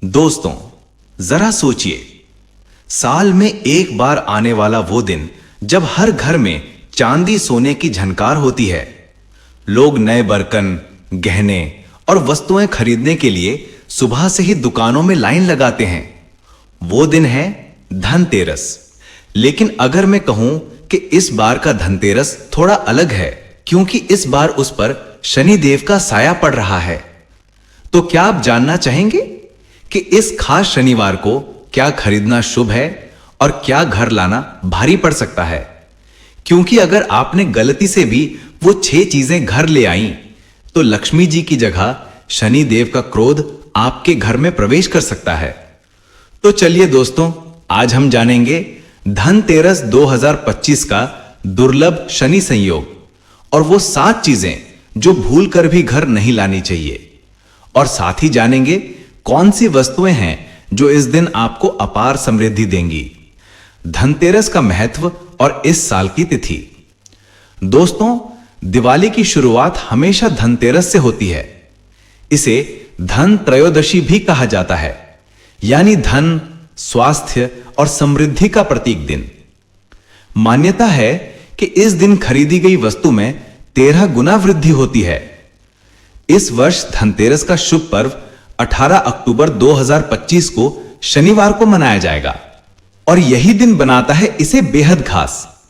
दोस्तों, जरा सोचिए, साल में एक बार आने वाला वो दिन जब हर घर में चांदी सोने की झनकार होती है। लोग नए बर्तन, गहने और वस्तुएं खरीदने के लिए सुबह से ही दुकानों में लाइन लगाते हैं। वो दिन है धनतेरस। लेकिन अगर मैं कहूं कि इस बार का धनतेरस थोड़ा अलग है, क्योंकि इस बार उस पर शनिदेव का साया पड़ रहा है, तो क्या आप जानना चाहेंगे कि इस खास शनिवार को क्या खरीदना शुभ है और क्या घर लाना भारी पड़ सकता है? क्योंकि अगर आपने गलती से भी वो 6 चीजें घर ले आई तो लक्ष्मी जी की जगह शनि देव का क्रोध आपके घर में प्रवेश कर सकता है। तो चलिए दोस्तों, आज हम जानेंगे धनतेरस 2025 का दुर्लभ शनि संयोग और वो 7 चीजें जो भूल कर भी घर नहीं लानी चाहिए। और साथ ही जानेंगे कौन सी वस्तुएं हैं जो इस दिन आपको अपार समृद्धि देंगी। धनतेरस का महत्व और इस साल की तिथि। दोस्तों, दिवाली की शुरुआत हमेशा धनतेरस से होती है। इसे धन त्रयोदशी भी कहा जाता है, यानी धन, स्वास्थ्य और समृद्धि का प्रतीक दिन। मान्यता है कि इस दिन खरीदी गई वस्तु में 13 गुना वृद्धि होती है। इस वर्ष धनतेरस का शुभ पर्व 18 अक्टूबर 2025 को शनिवार को मनाया जाएगा और यही दिन बनाता है इसे बेहद खास,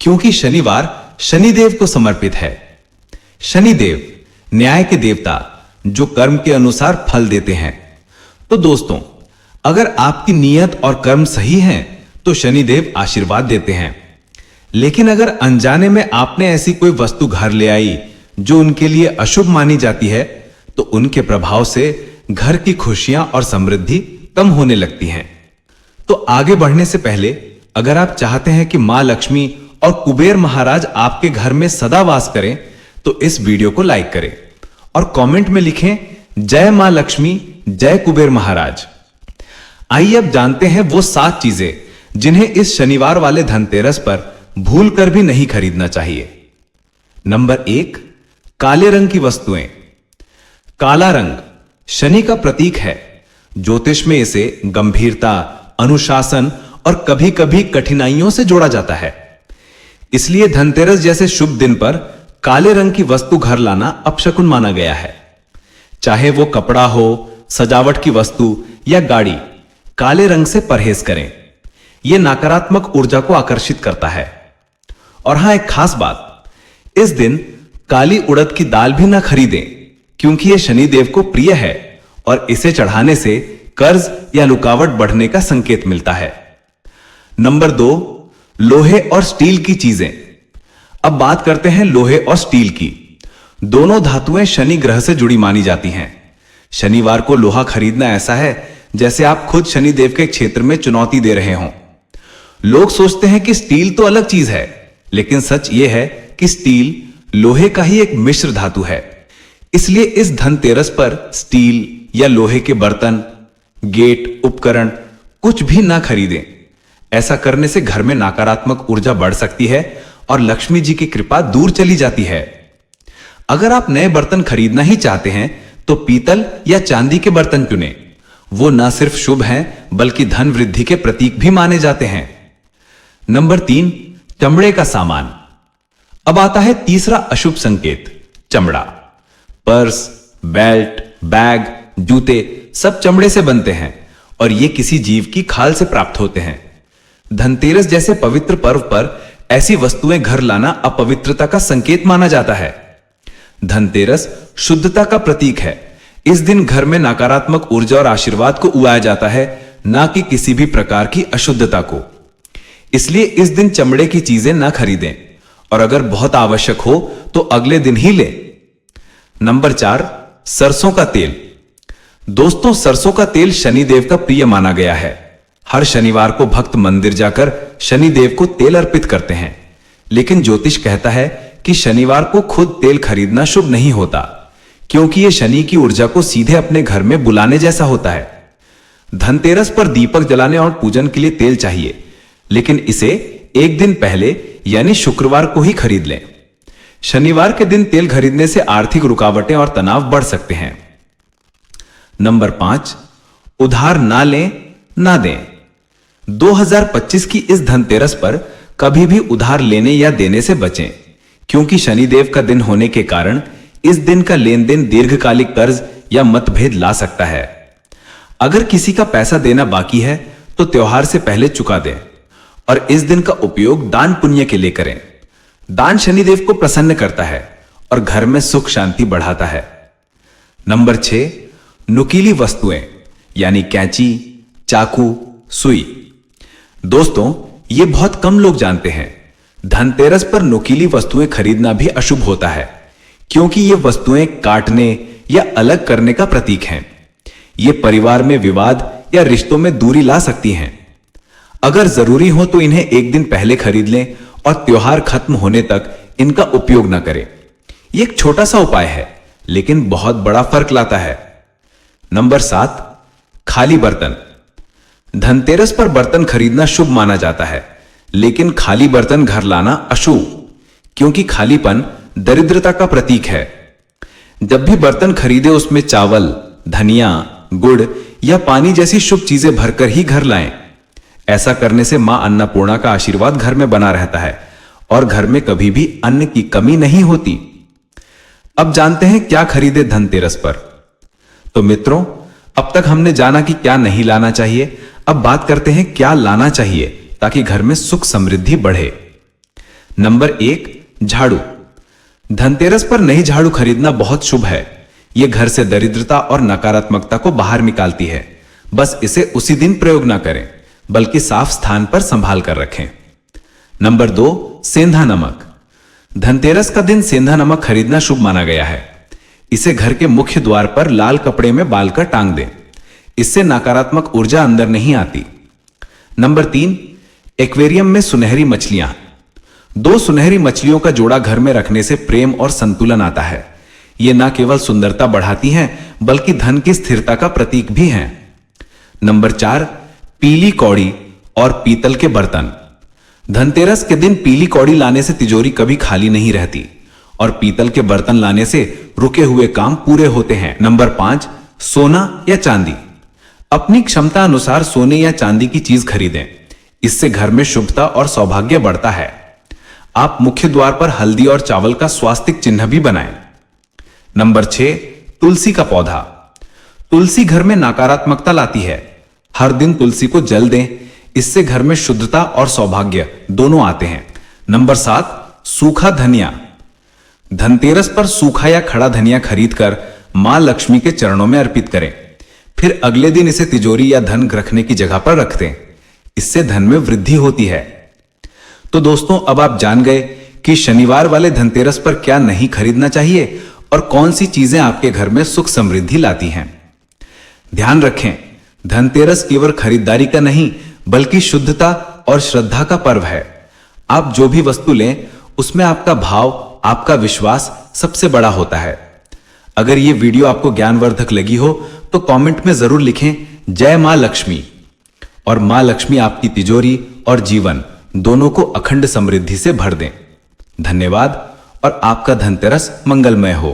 क्योंकि शनिवार शनिदेव को समर्पित है। शनिदेव न्याय के देवता, जो कर्म के अनुसार फल देते हैं। तो दोस्तों, अगर आपकी नीयत और कर्म सही हैं तो शनिदेव आशीर्वाद देते हैं। लेकिन अगर अनजाने में आपने ऐसी कोई वस्तु घर ले आई जो उनके लिए अशुभ मानी जाती है, तो उनके प्रभाव से घर की खुशियां और समृद्धि कम होने लगती हैं। तो आगे बढ़ने से पहले अगर आप चाहते हैं कि मां लक्ष्मी और कुबेर महाराज आपके घर में सदा वास करें, तो इस वीडियो को लाइक करें और कमेंट में लिखें जय मां लक्ष्मी, जय कुबेर महाराज। आइए अब जानते हैं वो 7 चीजें जिन्हें इस शनिवार वाले धनतेरस पर भूल कर भी नहीं खरीदना चाहिए। नंबर 1, काले रंग की वस्तुएं। काला रंग शनि का प्रतीक है। ज्योतिष में इसे गंभीरता, अनुशासन और कभी-कभी कठिनाइयों से जोड़ा जाता है। इसलिए धनतेरस जैसे शुभ दिन पर काले रंग की वस्तु घर लाना अपशकुन माना गया है। चाहे वो कपड़ा हो, सजावट की वस्तु या गाड़ी, काले रंग से परहेज करें। यह नकारात्मक ऊर्जा को आकर्षित करता है। और हां, एक खास बात, इस दिन काली उड़द की दाल भी ना खरीदें, क्योंकि यह शनिदेव को प्रिय है और इसे चढ़ाने से कर्ज या रुकावट बढ़ने का संकेत मिलता है। नंबर 2, लोहे और स्टील की चीजें। अब बात करते हैं लोहे और स्टील की। दोनों धातुएं शनि ग्रह से जुड़ी मानी जाती हैं। शनिवार को लोहा खरीदना ऐसा है जैसे आप खुद शनिदेव के क्षेत्र में चुनौती दे रहे हों। लोग सोचते हैं कि स्टील तो अलग चीज है, लेकिन सच यह है कि स्टील लोहे का ही एक मिश्र धातु है। इसलिए इस धनतेरस पर स्टील या लोहे के बर्तन, गेट, उपकरण कुछ भी ना खरीदें। ऐसा करने से घर में नकारात्मक ऊर्जा बढ़ सकती है और लक्ष्मी जी की कृपा दूर चली जाती है। अगर आप नए बर्तन खरीदना ही चाहते हैं तो पीतल या चांदी के बर्तन चुनें। वो न सिर्फ शुभ हैं बल्कि धन वृद्धि के प्रतीक भी माने जाते हैं। नंबर 3, चमड़े का सामान। अब आता है तीसरा अशुभ संकेत, चमड़ा। पर्स, बेल्ट, बैग, जूते सब चमड़े से बनते हैं और ये किसी जीव की खाल से प्राप्त होते हैं। धनतेरस जैसे पवित्र पर्व पर ऐसी वस्तुएं घर लाना अपवित्रता का संकेत माना जाता है। धनतेरस शुद्धता का प्रतीक है। इस दिन घर में नकारात्मक ऊर्जा और आशीर्वाद को उड़ाया जाता है, ना कि किसी भी प्रकार की अशुद्धता को। इसलिए इस दिन चमड़े की चीजें ना खरीदें और अगर बहुत आवश्यक हो तो अगले दिन ही लें। नंबर 4, सरसों का तेल। दोस्तों, सरसों का तेल शनिदेव का प्रिय माना गया है। हर शनिवार को भक्त मंदिर जाकर शनिदेव को तेल अर्पित करते हैं। लेकिन ज्योतिष कहता है कि शनिवार को खुद तेल खरीदना शुभ नहीं होता, क्योंकि यह शनि की ऊर्जा को सीधे अपने घर में बुलाने जैसा होता है। धनतेरस पर दीपक जलाने और पूजन के लिए तेल चाहिए, लेकिन इसे एक दिन पहले यानी शुक्रवार को ही खरीद लें। शनिवार के दिन तेल खरीदने से आर्थिक रुकावटें और तनाव बढ़ सकते हैं। नंबर 5, उधार ना लें, ना दें। 2025 की इस धनतेरस पर कभी भी उधार लेने या देने से बचें, क्योंकि शनिदेव का दिन होने के कारण इस दिन का लेन देन दीर्घकालिक कर्ज या मतभेद ला सकता है। अगर किसी का पैसा देना बाकी है तो त्योहार से पहले चुका दें और इस दिन का उपयोग दान पुण्य के लिए करें। दान शनिदेव को प्रसन्न करता है और घर में सुख शांति बढ़ाता है। नंबर 6, नुकीली वस्तुएं यानी कैंची, चाकू, सुई। दोस्तों, ये बहुत कम लोग जानते हैं, धनतेरस पर नुकीली वस्तुएं खरीदना भी अशुभ होता है, क्योंकि ये वस्तुएं काटने या अलग करने का प्रतीक हैं। ये परिवार में विवाद या रिश्तों में दूरी ला सकती हैं। अगर जरूरी हो तो इन्हें एक दिन पहले खरीद लें और त्योहार खत्म होने तक इनका उपयोग न करें। यह एक छोटा सा उपाय है, लेकिन बहुत बड़ा फर्क लाता है। नंबर 7, खाली बर्तन। धनतेरस पर बर्तन खरीदना शुभ माना जाता है, लेकिन खाली बर्तन घर लाना अशुभ, क्योंकि खालीपन दरिद्रता का प्रतीक है। जब भी बर्तन खरीदे उसमें चावल, धनिया, गुड़ या पानी जैसी शुभ चीजें भरकर ही घर लाएं। ऐसा करने से मां अन्नपूर्णा का आशीर्वाद घर में बना रहता है और घर में कभी भी अन्न की कमी नहीं होती। अब जानते हैं क्या खरीदे धनतेरस पर। तो मित्रों, अब तक हमने जाना कि क्या नहीं लाना चाहिए। अब बात करते हैं क्या लाना चाहिए ताकि घर में सुख समृद्धि बढ़े। नंबर 1, झाड़ू। धनतेरस पर नई झाड़ू खरीदना बहुत शुभ है। यह घर से दरिद्रता और नकारात्मकता को बाहर निकालती है। बस इसे उसी दिन प्रयोग ना करें, बल्कि साफ स्थान पर संभाल कर रखें। नंबर 2, सेंधा नमक। धनतेरस का दिन सेंधा नमक खरीदना शुभ माना गया है। इसे घर के मुख्य द्वार पर लाल कपड़े में बांधकर टांग दें। इससे नकारात्मक ऊर्जा अंदर नहीं आती। नंबर 3, एक्वेरियम में सुनहरी मछलियां। 2 सुनहरी मछलियों का जोड़ा घर में रखने से प्रेम और संतुलन आता है। ये न केवल सुंदरता बढ़ाती हैं, बल्कि धन की स्थिरता का प्रतीक भी हैं। नंबर 4, पीली कौड़ी और पीतल के बर्तन। धनतेरस के दिन पीली कौड़ी लाने से तिजोरी कभी खाली नहीं रहती और पीतल के बर्तन लाने से रुके हुए काम पूरे होते हैं। नंबर 5, सोना या चांदी। अपनी क्षमता अनुसार सोने या चांदी की चीज खरीदें। इससे घर में शुभता और सौभाग्य बढ़ता है। आप मुख्य द्वार पर हल्दी और चावल का स्वास्तिक चिन्ह भी बनाएं। नंबर 6, तुलसी का पौधा। तुलसी घर में नकारात्मकता लाती है। हर दिन तुलसी को जल दें। इससे घर में शुद्धता और सौभाग्य दोनों आते हैं। नंबर 7, सूखा धनिया। धनतेरस पर सूखा या खड़ा धनिया खरीदकर मां लक्ष्मी के चरणों में अर्पित करें। फिर अगले दिन इसे तिजोरी या धन रखने की जगह पर रख दें। इससे धन में वृद्धि होती है। तो दोस्तों, अब आप जान गए कि शनिवार वाले धनतेरस पर क्या नहीं खरीदना चाहिए और कौन सी चीजें आपके घर में सुख समृद्धि लाती हैं। ध्यान रखें, धनतेरस केवल खरीदारी का नहीं, बल्कि शुद्धता और श्रद्धा का पर्व है। आप जो भी वस्तु लें, उसमें आपका भाव, आपका विश्वास सबसे बड़ा होता है। अगर ये वीडियो आपको ज्ञानवर्धक लगी हो तो कमेंट में जरूर लिखें जय मां लक्ष्मी। और मां लक्ष्मी आपकी तिजोरी और जीवन दोनों को अखंड समृद्धि से भर दें। धन्यवाद और आपका धनतेरस मंगलमय हो।